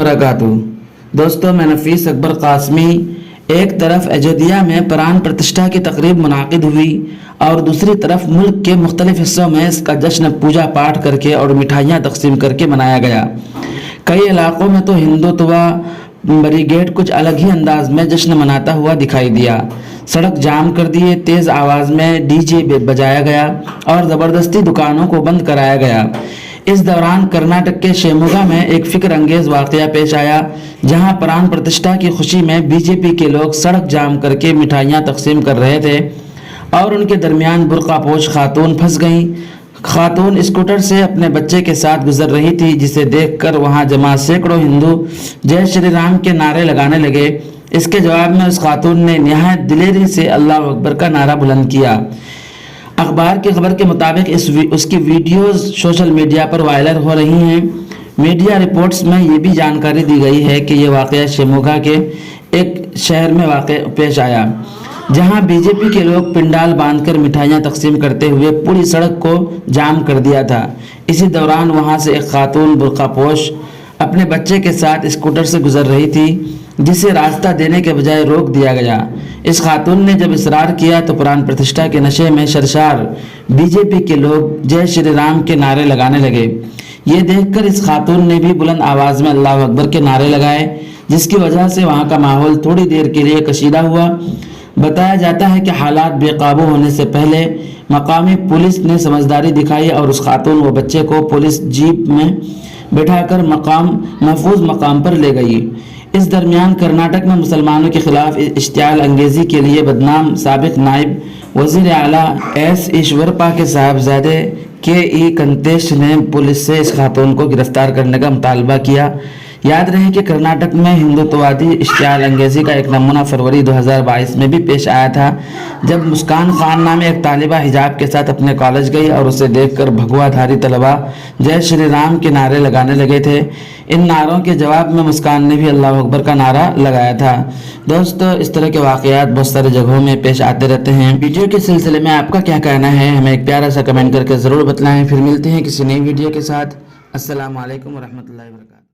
وبرکاتہ۔ دوستو، میں نفیس اکبر قاسمی۔ ایک طرف اجودھیا میں پران پرتشٹھا کی تقریب منعقد ہوئی اور دوسری طرف ملک کے مختلف حصوں میں اس کا جشن پوجا پاٹ کر کے اور مٹھائیاں تقسیم کر کے منایا گیا۔ کئی علاقوں میں تو ہندوتوا بریگیڈ کچھ الگ ہی انداز میں جشن مناتا ہوا دکھائی دیا۔ سڑک جام کر دیے، تیز آواز میں ڈی جے بجایا گیا اور زبردستی دکانوں کو بند کرایا گیا۔ اس دوران کرناٹک کے شیموگا میں ایک فکر انگیز واقعہ پیش آیا، جہاں پران پرتشٹھا کی خوشی میں بی جے پی کے لوگ سڑک جام کر کے مٹھائیاں تقسیم کر رہے تھے اور ان کے درمیان برقع پوش خاتون پھنس گئیں۔ خاتون اسکوٹر سے اپنے بچے کے ساتھ گزر رہی تھی، جسے دیکھ کر وہاں جمع سینکڑوں ہندو جے شری رام کے نعرے لگانے لگے۔ اس کے جواب میں اس خاتون نے نہایت دلیری سے اللہ اکبر کا نعرہ بلند کیا۔ اخبار کی خبر کے مطابق اس کی ویڈیوز سوشل میڈیا پر وائرل ہو رہی ہیں۔ میڈیا رپورٹس میں یہ بھی جانکاری دی گئی ہے کہ یہ واقعہ شیموگا کے ایک شہر میں پیش آیا، جہاں بی جے پی کے لوگ پنڈال باندھ کر مٹھائیاں تقسیم کرتے ہوئے پوری سڑک کو جام کر دیا تھا۔ اسی دوران وہاں سے ایک خاتون برقع پوش اپنے بچے کے ساتھ اسکوٹر سے گزر رہی تھی، جسے راستہ دینے کے بجائے روک دیا گیا۔ اس خاتون نے جب اصرار کیا تو پران پرتشٹھا کے نشے میں سرشار بی جے پی کے لوگ جے شری رام کے نعرے لگانے لگے۔ یہ دیکھ کر اس خاتون نے بھی بلند آواز میں اللہ اکبر کے نعرے لگائے، جس کی وجہ سے وہاں کا ماحول تھوڑی دیر کے لیے کشیدہ ہوا۔ بتایا جاتا ہے کہ حالات بے قابو ہونے سے پہلے مقامی پولیس نے سمجھداری دکھائی اور اس خاتون و بچے کو پولیس جیپ میں بٹھا کر محفوظ مقام پر لے گئی۔ اس درمیان کرناٹک میں مسلمانوں کے خلاف اشتعال انگیزی کے لیے بدنام سابق نائب وزیر اعلیٰ ایس ایشورپا کے صاحبزادے کے ای کنتیش نے پولیس سے اس خاتون کو گرفتار کرنے کا مطالبہ کیا۔ یاد رہے کہ کرناٹک میں ہندوتوادی اشتعال انگیزی کا ایک نمونہ فروری 2022 میں بھی پیش آیا تھا، جب مسکان خان نامی ایک طالبہ حجاب کے ساتھ اپنے کالج گئی اور اسے دیکھ کر بھگوا دھاری طلبہ جے شری رام کے نعرے لگانے لگے تھے۔ ان نعروں کے جواب میں مسکان نے بھی اللہ اکبر کا نعرہ لگایا تھا۔ دوستو، اس طرح کے واقعات بہت سارے جگہوں میں پیش آتے رہتے ہیں۔ ویڈیو کے سلسلے میں آپ کا کیا کہنا ہے، ہمیں ایک پیارا سا کمنٹ کر کے ضرور بتلائیں۔ پھر ملتے ہیں کسی نئی ویڈیو کے ساتھ۔ السلام علیکم ورحمۃ اللہ وبرکاتہ۔